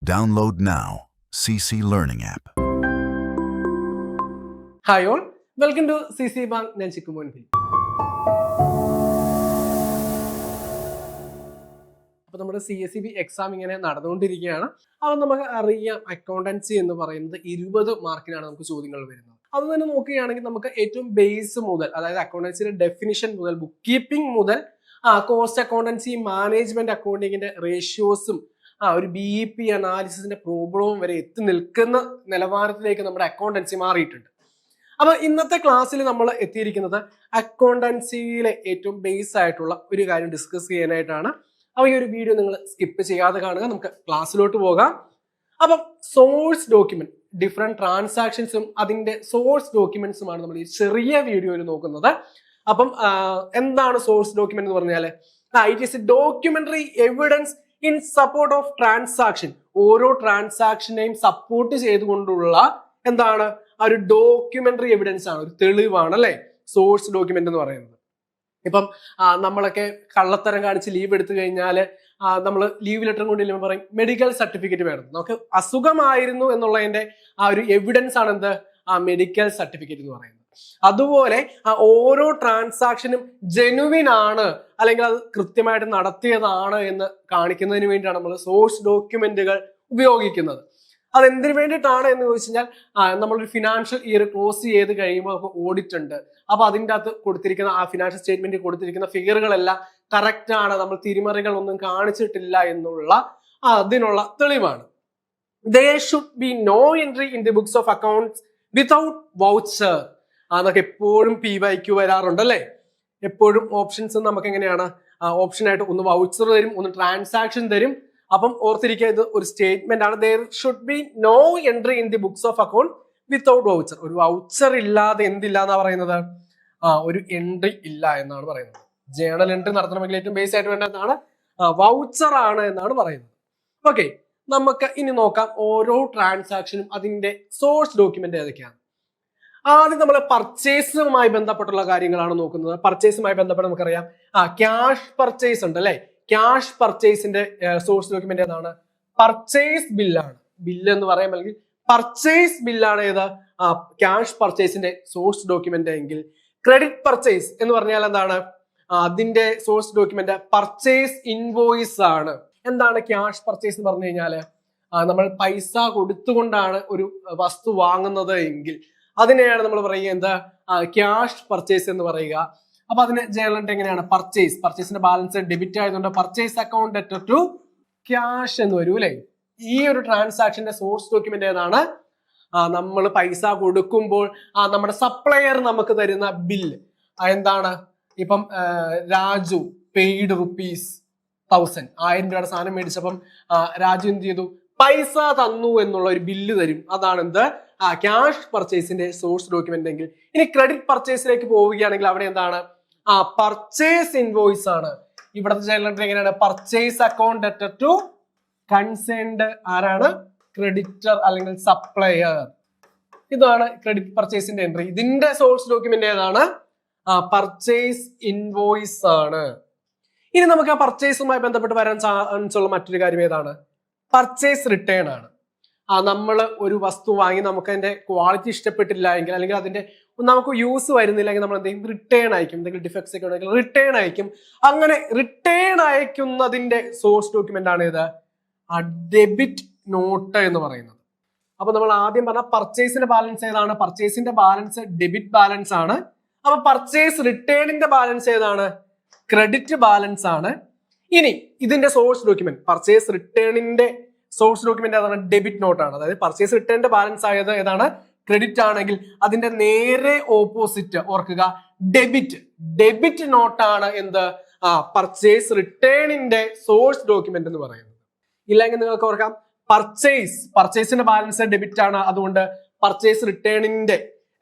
Download now. CC Learning app. Hi all, welcome to CC Bank. ഞാൻ ചിക്കുമോൻ P. അപ്പോൾ നമ്മുടെ CSEB exam ഇങ്ങനെ നടന്നുകൊണ്ടിരിക്കുകയാണ്. അപ്പോൾ നമുക്ക് അറിയാം അക്കൗണ്ടൻസി എന്ന് പറയുന്നത് 20 മാർക്കിനാണ് നമുക്ക് ചോദ്യങ്ങൾ വരുന്നത്. അത് തന്നെ നോക്കുകയാണെങ്കിൽ നമുക്ക് ഏറ്റവും ബേസ് മുതൽ, അതായത് അക്കൗണ്ടൻസിയുടെ ഡെഫിനിഷൻ മുതൽ, ബുക്ക് കീപ്പിംഗ് മുതൽ കോസ്റ്റ് അക്കൗണ്ടൻസി, മാനേജ്മെന്റ് അക്കൗണ്ടിങ്ങിന്റെ റേഷ്യോസും ഒരു BEP അനാലിസിസിന്റെ പ്രോബ്ലവും വരെ എത്തി നിൽക്കുന്ന നിലവാരത്തിലേക്ക് നമ്മുടെ അക്കൗണ്ടൻസി മാറിയിട്ടുണ്ട്. അപ്പൊ ഇന്നത്തെ ക്ലാസ്സിൽ നമ്മൾ എത്തിയിരിക്കുന്നത് അക്കൗണ്ടൻസിയിലെ ഏറ്റവും ബേസ് ആയിട്ടുള്ള ഒരു കാര്യം ഡിസ്കസ് ചെയ്യാനായിട്ടാണ്. അപ്പൊ ഈ ഒരു വീഡിയോ നിങ്ങൾ സ്കിപ്പ് ചെയ്യാതെ കാണുക. നമുക്ക് ക്ലാസ്സിലോട്ട് പോകാം. അപ്പം സോഴ്സ് ഡോക്യുമെന്റ്, ഡിഫറെന്റ് ട്രാൻസാക്ഷൻസും അതിന്റെ സോഴ്സ് ഡോക്യുമെന്റ്സുമാണ് നമ്മൾ ഈ ചെറിയ വീഡിയോയിൽ നോക്കുന്നത്. അപ്പം എന്താണ് സോഴ്സ് ഡോക്യുമെന്റ് എന്ന് പറഞ്ഞാൽ, it is A documentary evidence in support of transaction. ഓരോ ട്രാൻസാക്ഷനെയും സപ്പോർട്ട് ചെയ്തുകൊണ്ടുള്ള എന്താണ് ഒരു ഡോക്യുമെന്ററി എവിഡൻസ് ആണ്, ഒരു തെളിവാണ് അല്ലെ സോഴ്സ് ഡോക്യുമെന്റ് എന്ന് പറയുന്നത്. ഇപ്പം നമ്മളൊക്കെ കള്ളത്തരം കാണിച്ച് ലീവ് എടുത്തു കഴിഞ്ഞാൽ നമ്മൾ ലീവ് ലെറ്റർ കൊണ്ട് പറയും മെഡിക്കൽ സർട്ടിഫിക്കറ്റ് വേണം. നമുക്ക് അസുഖമായിരുന്നു എന്നുള്ളതിന്റെ ഒരു എവിഡൻസ് ആണ് എന്ത്, മെഡിക്കൽ സർട്ടിഫിക്കറ്റ് എന്ന് പറയുന്നത്. അതുപോലെ ഓരോ ട്രാൻസാക്ഷനും ജെനുവിൻ ആണ്, അല്ലെങ്കിൽ അത് കൃത്യമായിട്ട് നടത്തിയതാണ് എന്ന് കാണിക്കുന്നതിന് വേണ്ടിയാണ് നമ്മൾ സോഴ്സ് ഡോക്യുമെന്റുകൾ ഉപയോഗിക്കുന്നത്. അതെന്തിനു വേണ്ടിയിട്ടാണ് എന്ന് ചോദിച്ചു കഴിഞ്ഞാൽ, നമ്മളൊരു ഫിനാൻഷ്യൽ ഇയർ ക്ലോസ് ചെയ്ത് കഴിയുമ്പോൾ നമുക്ക് ഓഡിറ്റ് ഉണ്ട്. അപ്പൊ അതിൻ്റെ അകത്ത് കൊടുത്തിരിക്കുന്ന ആ ഫിനാൻഷ്യൽ സ്റ്റേറ്റ്മെന്റിൽ കൊടുത്തിരിക്കുന്ന ഫിഗറുകളെല്ലാം കറക്റ്റ് ആണ്, നമ്മൾ തിരിമറികൾ ഒന്നും കാണിച്ചിട്ടില്ല എന്നുള്ള അതിനുള്ള തെളിവാണ്. There should be no entry in the books of accounts without voucher. അതൊക്കെ എപ്പോഴും PYQ വരാറുണ്ട് അല്ലെ. എപ്പോഴും ഓപ്ഷൻസ് നമുക്ക് എങ്ങനെയാണ്, ഓപ്ഷൻ ആയിട്ട് ഒന്ന് വൗച്ചർ തരും, ഒന്ന് ട്രാൻസാക്ഷൻ തരും. അപ്പം ഓർത്തിരിക്കുക, ഇത് ഒരു സ്റ്റേറ്റ്മെന്റ് ആണ്. There should be no entry in the books of account without voucher. ഒരു വൗച്ചർ ഇല്ലാതെ എന്തില്ല എന്നാ പറയുന്നത്, ഒരു എൻട്രി ഇല്ല എന്നാണ് പറയുന്നത്. ജേണൽ എൻട്രി നടത്തണമെങ്കിൽ ഏറ്റവും ബേസ് ആയിട്ട് വേണ്ട എന്താണ്, വൗച്ചർ ആണ് എന്നാണ് പറയുന്നത്. ഓക്കെ, നമുക്ക് ഇനി നോക്കാം ഓരോ ട്രാൻസാക്ഷനും അതിന്റെ സോഴ്സ് ഡോക്യുമെന്റ് ഏതൊക്കെയാണ്. ആദ്യം നമ്മൾ പർച്ചേസുമായി ബന്ധപ്പെട്ടുള്ള കാര്യങ്ങളാണ് നോക്കുന്നത്. പർച്ചേസുമായി ബന്ധപ്പെട്ട് നമുക്കറിയാം ക്യാഷ് പർച്ചേസ് ഉണ്ട് അല്ലെ. ക്യാഷ് പർച്ചേസിന്റെ സോഴ്സ് ഡോക്യുമെന്റ് ഏതാണ്, പർച്ചേസ് ബില്ലാണ്. ബില്ല് എന്ന് പറയുമ്പോൾ അല്ലെങ്കിൽ പർച്ചേസ് ബില്ലാണ് ഏത്, ക്യാഷ് പർച്ചേസിന്റെ സോഴ്സ് ഡോക്യുമെന്റ് എങ്കിൽ ക്രെഡിറ്റ് പർച്ചേസ് എന്ന് പറഞ്ഞാൽ എന്താണ്, അതിന്റെ സോഴ്സ് ഡോക്യുമെന്റ് പർച്ചേസ് ഇൻവോയിസ് ആണ്. എന്താണ് ക്യാഷ് പർച്ചേസ് എന്ന് പറഞ്ഞു കഴിഞ്ഞാല്, നമ്മൾ പൈസ കൊടുത്തുകൊണ്ടാണ് ഒരു വസ്തു വാങ്ങുന്നത് എങ്കിൽ അതിനെയാണ് നമ്മൾ പറയുക എന്താ, ക്യാഷ് പർച്ചേസ് എന്ന് പറയുക. അപ്പൊ അതിന് ജേണൽ എങ്ങനെയാണ്, പർച്ചേസിന്റെ ബാലൻസ് ഡെബിറ്റ് ആയതുകൊണ്ട് purchase account debtor to cash എന്ന് വരും അല്ലെ. ഈ ഒരു ട്രാൻസാക്ഷന്റെ സോഴ്സ് ഡോക്യുമെന്റ് ഏതാണ്, നമ്മൾ പൈസ കൊടുക്കുമ്പോൾ നമ്മുടെ സപ്ലയർ നമുക്ക് തരുന്ന ബില്ല് എന്താണ്. ഇപ്പം രാജു പെയ്ഡ് ₹1000, 1000 രൂപയുടെ സാധനം മേടിച്ചപ്പം രാജു എന്ത് ചെയ്തു, പൈസ തന്നു എന്നുള്ള ഒരു ബില്ല് തരും. അതാണ് എന്ത്, ക്യാഷ് പർച്ചേസിന്റെ സോഴ്സ് ഡോക്യുമെന്റ് എങ്കിൽ. ഇനി ക്രെഡിറ്റ് പർച്ചേസിലേക്ക് പോവുകയാണെങ്കിൽ അവിടെ എന്താണ്, പർച്ചേസ് ഇൻവോയിസ് ആണ്. ഇവിടുത്തെ ജേണൽ എങ്ങനെയാണ്, purchase account debtor to concerned ആരാണ്, ക്രെഡിറ്റർ അല്ലെങ്കിൽ സപ്ലയർ. ഇതാണ് ക്രെഡിറ്റ് പർച്ചേസിന്റെ എൻട്രി. ഇതിന്റെ സോഴ്സ് ഡോക്യുമെന്റ് ഏതാണ്, പർച്ചേസ് ഇൻവോയിസ് ആണ്. ഇനി നമുക്ക് ആ പർച്ചേസുമായി ബന്ധപ്പെട്ട് വരാൻ ചാൻസ് ഉള്ള മറ്റൊരു കാര്യം ഏതാണ്, പർച്ചേസ് റിട്ടേൺ ആണ്. നമ്മൾ ഒരു വസ്തു വാങ്ങി നമുക്ക് അതിന്റെ ക്വാളിറ്റി ഇഷ്ടപ്പെട്ടില്ല എങ്കിൽ, അല്ലെങ്കിൽ അതിന്റെ നമുക്ക് യൂസ് വരുന്നില്ലെങ്കിൽ നമ്മൾ എന്തെങ്കിലും റിട്ടേൺ അയക്കും. എന്തെങ്കിലും ഡിഫക്ട്സ് ഒക്കെ ഉണ്ടെങ്കിൽ റിട്ടേൺ അയക്കും. അങ്ങനെ റിട്ടേൺ അയക്കുന്നതിന്റെ സോഴ്സ് ഡോക്യുമെന്റ് ആണ് ഇത്, ഡെബിറ്റ് നോട്ട് എന്ന് പറയുന്നത്. അപ്പൊ നമ്മൾ ആദ്യം പറഞ്ഞ പർച്ചേസിന്റെ ബാലൻസ് ഏതാണ്, പർച്ചേസിന്റെ ബാലൻസ് ഡെബിറ്റ് ബാലൻസ് ആണ്. അപ്പൊ പർച്ചേസ് റിട്ടേണിന്റെ ബാലൻസ് ഏതാണ്, ക്രെഡിറ്റ് ബാലൻസ് ആണ്. ഇനി ഇതിന്റെ സോഴ്സ് ഡോക്യുമെന്റ്, പർച്ചേസ് റിട്ടേണിന്റെ സോഴ്സ് ഡോക്യുമെന്റ് ഏതാണ്, ഡെബിറ്റ് നോട്ട് ആണ്. അതായത് പർച്ചേസ് റിട്ടേണിന്റെ ബാലൻസ് ആയത് ഏതാണ്, ക്രെഡിറ്റ് ആണെങ്കിൽ അതിന്റെ നേരെ ഓപ്പോസിറ്റ് ഓർക്കുക, ഡെബിറ്റ് നോട്ടാണ് എന്ത്, പർച്ചേസ് റിട്ടേണിന്റെ സോഴ്സ് ഡോക്യുമെന്റ് എന്ന് പറയുന്നത്. ഇല്ലെങ്കിൽ നിങ്ങൾക്ക് ഓർക്കാം, പർച്ചേസിന്റെ ബാലൻസ് ഡെബിറ്റ് ആണ്, അതുകൊണ്ട് പർച്ചേസ് റിട്ടേണിന്റെ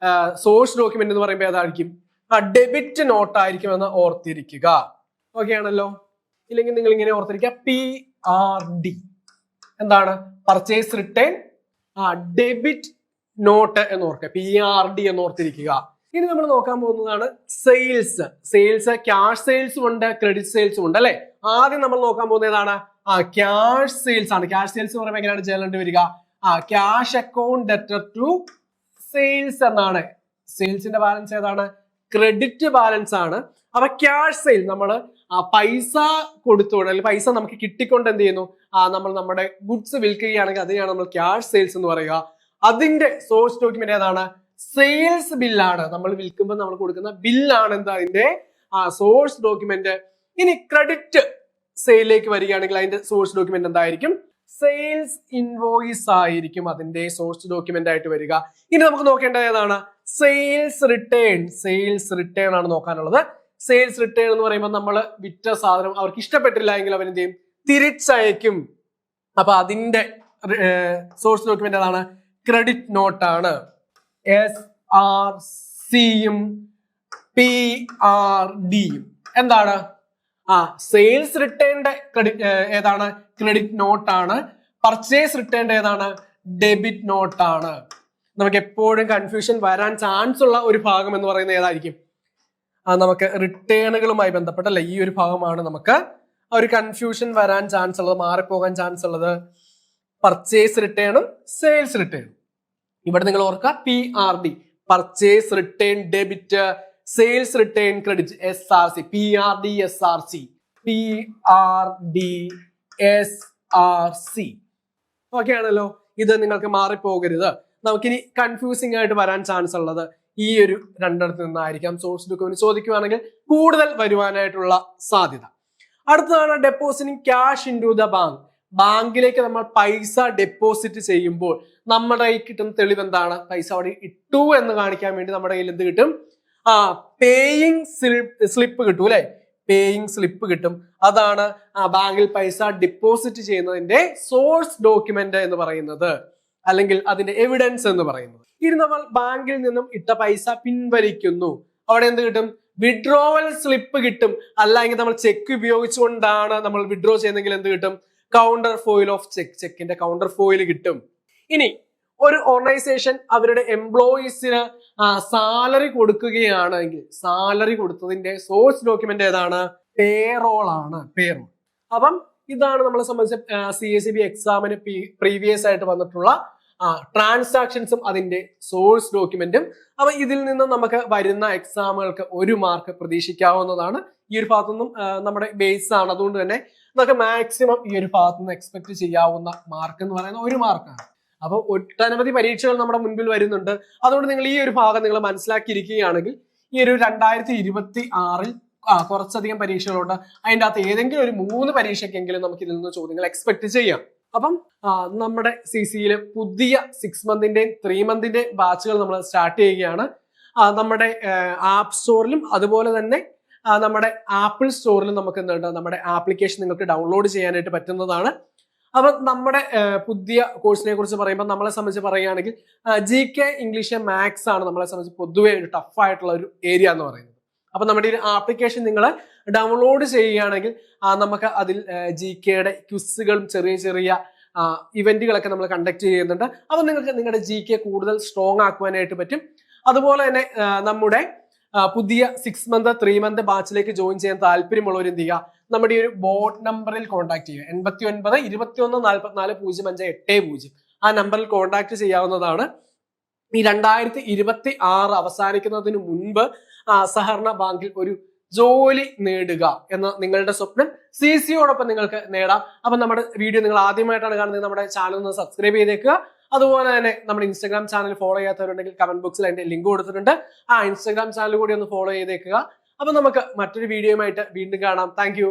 സോഴ്സ് ഡോക്യുമെന്റ് എന്ന് പറയുമ്പോൾ ഏതായിരിക്കും, ഡെബിറ്റ് നോട്ട് ആയിരിക്കും എന്ന് ഓർത്തിരിക്കുക. ഓക്കെ ആണല്ലോ. ഇല്ലെങ്കിൽ നിങ്ങൾ ഇങ്ങനെ ഓർത്തിരിക്കുക, PRD എന്താണ്, പർച്ചേസ് റിട്ടേൺ ഡെബിറ്റ് നോട്ട് എന്ന് ഓർക്കുക, PRD എന്ന് ഓർത്തിരിക്കുക. ഇനി നമ്മൾ നോക്കാൻ പോകുന്നതാണ് സെയിൽസ്. ക്യാഷ് സെയിൽസും ഉണ്ട്, ക്രെഡിറ്റ് സെയിൽസും ഉണ്ട് അല്ലെ. ആദ്യം നമ്മൾ നോക്കാൻ പോകുന്നത് ഏതാണ്, ക്യാഷ് സെയിൽസ് ആണ്. ക്യാഷ് സെയിൽസ് എന്ന് പറയുമ്പോൾ എങ്ങനെയാണ് ജേർണൽ വരിക? Cash account debtor to sales എന്നാണ്. സെയിൽസിന്റെ ബാലൻസ് ഏതാണ്? ക്രെഡിറ്റ് ബാലൻസ് ആണ്. അപ്പൊ ക്യാഷ് സെയിൽ നമ്മൾ പൈസ കൊടുത്തുകൊണ്ട് അല്ലെങ്കിൽ പൈസ നമുക്ക് കിട്ടിക്കൊണ്ട് എന്ത് ചെയ്യുന്നു, നമ്മൾ നമ്മുടെ ഗുഡ്സ് വിൽക്കുകയാണെങ്കിൽ അതിനെയാണ് നമ്മൾ ക്യാഷ് സെയിൽസ് എന്ന് പറയുക. അതിന്റെ സോഴ്സ് ഡോക്യുമെന്റ് ഏതാണ്? സെയിൽസ് ബില്ലാണ്. നമ്മൾ വിൽക്കുമ്പോൾ നമ്മൾ കൊടുക്കുന്ന ബില്ലാണ് എന്താ അതിന്റെ സോഴ്സ് ഡോക്യുമെന്റ്. ഇനി ക്രെഡിറ്റ് സെയിലേക്ക് വരികയാണെങ്കിൽ അതിന്റെ സോഴ്സ് ഡോക്യുമെന്റ് എന്തായിരിക്കും? സെയിൽസ് ഇൻവോയിസ് ആയിരിക്കും അതിന്റെ സോഴ്സ് ഡോക്യുമെന്റ് ആയിട്ട് വരിക. ഇനി നമുക്ക് നോക്കേണ്ടത് ഏതാണ്? Sales return. സെയിൽസ് റിട്ടേൺ ആണ് നോക്കാനുള്ളത്. സെയിൽസ് റിട്ടേൺ എന്ന് പറയുമ്പോൾ നമ്മൾ വിറ്റ സാധനം അവർക്ക് ഇഷ്ടപ്പെട്ടില്ല എങ്കിൽ അവരെന്ത് ചെയ്യും? തിരിച്ചയക്കും. അപ്പൊ അതിന്റെ സോഴ്സ് ഡോക്യുമെന്റ് ഏതാണ്? ക്രെഡിറ്റ് നോട്ടാണ്. SRCയും PRDയും എന്താണ്? സെയിൽസ് റിട്ടേണിന്റെ ക്രെഡിറ്റ് ഏതാണ്? ക്രെഡിറ്റ് നോട്ടാണ്. പർച്ചേസ് റിട്ടേണിന്റെ ഏതാണ്? ഡെബിറ്റ് നോട്ടാണ്. നമുക്ക് എപ്പോഴും കൺഫ്യൂഷൻ വരാൻ ചാൻസ് ഉള്ള ഒരു ഭാഗം എന്ന് പറയുന്നത് ഏതായിരിക്കും? നമുക്ക് റിട്ടേണുകളുമായി ബന്ധപ്പെട്ടല്ല ഈ ഒരു ഭാഗമാണ് നമുക്ക് ഒരു കൺഫ്യൂഷൻ വരാൻ ചാൻസ് ഉള്ളത്, മാറിപ്പോകാൻ ചാൻസ് ഉള്ളത്. പർച്ചേസ് റിട്ടേണും സെയിൽസ് റിട്ടേണും. ഇവിടെ നിങ്ങൾ ഓർക്കുക PRD purchase return debit, sales return credit SRC. PRD SRC. PRD SRC. Okay ആണല്ലോ. ഇത് നിങ്ങൾക്ക് മാറിപ്പോകരുത്. നമുക്കിനി കൺഫ്യൂസിംഗ് ആയിട്ട് വരാൻ ചാൻസ് ഉള്ളത് ഈ ഒരു രണ്ടിടത്ത് നിന്നായിരിക്കാം. സോഴ്സ് ഡോക്യുമെന്റ് ചോദിക്കുകയാണെങ്കിൽ കൂടുതൽ വരുവാനായിട്ടുള്ള സാധ്യത. അടുത്തതാണ് depositing cash into the bank. ബാങ്കിലേക്ക് നമ്മൾ പൈസ ഡെപ്പോസിറ്റ് ചെയ്യുമ്പോൾ നമ്മുടെ കയ്യിൽ കിട്ടുന്ന തെളിവ് എന്താണ്? പൈസ അവിടെ ഇട്ടു എന്ന് കാണിക്കാൻ വേണ്ടി നമ്മുടെ കയ്യിൽ എന്ത് കിട്ടും? പേയിങ് സ്ലിപ്പ് കിട്ടും അല്ലെ? പേയിങ് സ്ലിപ്പ് കിട്ടും. അതാണ് ബാങ്കിൽ പൈസ ഡെപ്പോസിറ്റ് ചെയ്യുന്നതിന്റെ സോഴ്സ് ഡോക്യുമെന്റ് എന്ന് പറയുന്നത്, അല്ലെങ്കിൽ അതിന്റെ എവിഡൻസ് എന്ന് പറയുന്നത്. ഇനി നമ്മൾ ബാങ്കിൽ നിന്നും ഇട്ട പൈസ പിൻവലിക്കുന്നു, അവിടെ എന്ത് കിട്ടും? വിഡ്രോവൽ സ്ലിപ്പ് കിട്ടും. അല്ലെങ്കിൽ നമ്മൾ ചെക്ക് ഉപയോഗിച്ചുകൊണ്ടാണ് നമ്മൾ വിഡ്രോ ചെയ്യുന്നതെങ്കിൽ എന്ത് കിട്ടും? Counter foil of cheque. ചെക്കിന്റെ കൗണ്ടർ ഫോയിൽ കിട്ടും. ഇനി ഒരു ഓർഗനൈസേഷൻ അവരുടെ എംപ്ലോയീസിന് സാലറി കൊടുക്കുകയാണെങ്കിൽ സാലറി കൊടുത്തതിന്റെ സോഴ്സ് ഡോക്യുമെന്റ് ഏതാണ്? പേറോൾ ആണ്. പേറോൾ. അപ്പം ഇതാണ് നമ്മളെ സംബന്ധിച്ച് CACB എക്സാമിന് പ്രീവിയസ് ആയിട്ട് വന്നിട്ടുള്ള ട്രാൻസാക്ഷൻസും അതിന്റെ സോഴ്സ് ഡോക്യുമെന്റും. അപ്പൊ ഇതിൽ നിന്ന് നമുക്ക് വരുന്ന എക്സാമുകൾക്ക് 1 മാർക്ക് പ്രതീക്ഷിക്കാവുന്നതാണ്. ഈ ഒരു ഭാഗത്തുനിന്നും നമ്മുടെ ബേസ് ആണ്. അതുകൊണ്ട് തന്നെ നമുക്ക് മാക്സിമം ഈ ഒരു ഭാഗത്തുനിന്ന് എക്സ്പെക്ട് ചെയ്യാവുന്ന മാർക്ക് എന്ന് പറയുന്നത് 1 മാർക്കാണ്. അപ്പൊ ഒട്ടനവധി പരീക്ഷകൾ നമ്മുടെ മുൻപിൽ വരുന്നുണ്ട്. അതുകൊണ്ട് നിങ്ങൾ ഈ ഒരു ഭാഗം നിങ്ങൾ മനസ്സിലാക്കിയിരിക്കുകയാണെങ്കിൽ ഈ ഒരു 2026 കുറച്ചധികം പരീക്ഷകളുണ്ട്. അതിൻ്റെ അകത്ത് ഏതെങ്കിലും ഒരു 3 പരീക്ഷയ്ക്കെങ്കിലും നമുക്ക് ഇതിൽ നിന്ന് ചോദ്യങ്ങൾ എക്സ്പെക്ട് ചെയ്യാം. അപ്പം നമ്മുടെ CCയിലെ പുതിയ 6 മന്തിന്റെയും 3 മന്തിന്റെയും ബാച്ചുകൾ നമ്മൾ സ്റ്റാർട്ട് ചെയ്യുകയാണ്. നമ്മുടെ ആപ്പ് സ്റ്റോറിലും അതുപോലെ തന്നെ നമ്മുടെ ആപ്പിൾ സ്റ്റോറിലും നമുക്ക് എന്തുണ്ട്, നമ്മുടെ ആപ്ലിക്കേഷൻ നിങ്ങൾക്ക് ഡൗൺലോഡ് ചെയ്യാനായിട്ട് പറ്റുന്നതാണ്. അപ്പൊ നമ്മുടെ പുതിയ കോഴ്സിനെ കുറിച്ച് പറയുമ്പോൾ നമ്മളെ സംബന്ധിച്ച് പറയുകയാണെങ്കിൽ GK ഇംഗ്ലീഷ് മാത്സ് ആണ് നമ്മളെ സംബന്ധിച്ച് പൊതുവെ ഒരു ടഫ് ആയിട്ടുള്ള ഒരു ഏരിയ എന്ന് പറയുന്നത്. അപ്പൊ നമ്മുടെ ഈ ആപ്ലിക്കേഷൻ നിങ്ങൾ ഡൗൺലോഡ് ചെയ്യുകയാണെങ്കിൽ നമുക്ക് അതിൽ GKയുടെ ക്വിസുകളും ചെറിയ ചെറിയ ഇവന്റുകളൊക്കെ നമ്മൾ കണ്ടക്ട് ചെയ്യുന്നുണ്ട്. അപ്പൊ നിങ്ങൾക്ക് നിങ്ങളുടെ GK കൂടുതൽ സ്ട്രോങ് ആക്കുവാനായിട്ട് പറ്റും. അതുപോലെ തന്നെ നമ്മുടെ പുതിയ 6 മന്ത് 3 മന്ത് ബാച്ചിലേക്ക് ജോയിൻ ചെയ്യാൻ താല്പര്യമുള്ളവർ എന്ത് ചെയ്യുക, നമ്മുടെ ഈ ഒരു ബോർഡ് നമ്പറിൽ കോൺടാക്ട് ചെയ്യുക. 89 21 44 05 80. ആ നമ്പറിൽ കോൺടാക്ട് ചെയ്യാവുന്നതാണ്. ഈ 2026 അവസാനിക്കുന്നതിന് മുൻപ് സഹകരണ ബാങ്കിൽ ഒരു ജോലി നേടുക എന്ന നിങ്ങളുടെ സ്വപ്നം CCയോടൊപ്പം നിങ്ങൾക്ക് നേടാം. അപ്പൊ നമ്മുടെ വീഡിയോ നിങ്ങൾ ആദ്യമായിട്ടാണ് കാണുന്നത്, നമ്മുടെ ചാനൽ ഒന്ന് സബ്സ്ക്രൈബ് ചെയ്തേക്കുക. അതുപോലെ തന്നെ നമ്മുടെ ഇൻസ്റ്റാഗ്രാം ചാനൽ ഫോളോ ചെയ്യാത്തവരുണ്ടെങ്കിൽ കമന്റ് ബോക്സിൽ അതിന്റെ ലിങ്ക് കൊടുത്തിട്ടുണ്ട്. ഇൻസ്റ്റാഗ്രാം ചാനൽ കൂടി ഒന്ന് ഫോളോ ചെയ്തേക്കുക. അപ്പൊ നമുക്ക് മറ്റൊരു വീഡിയോയുമായിട്ട് വീണ്ടും കാണാം. താങ്ക്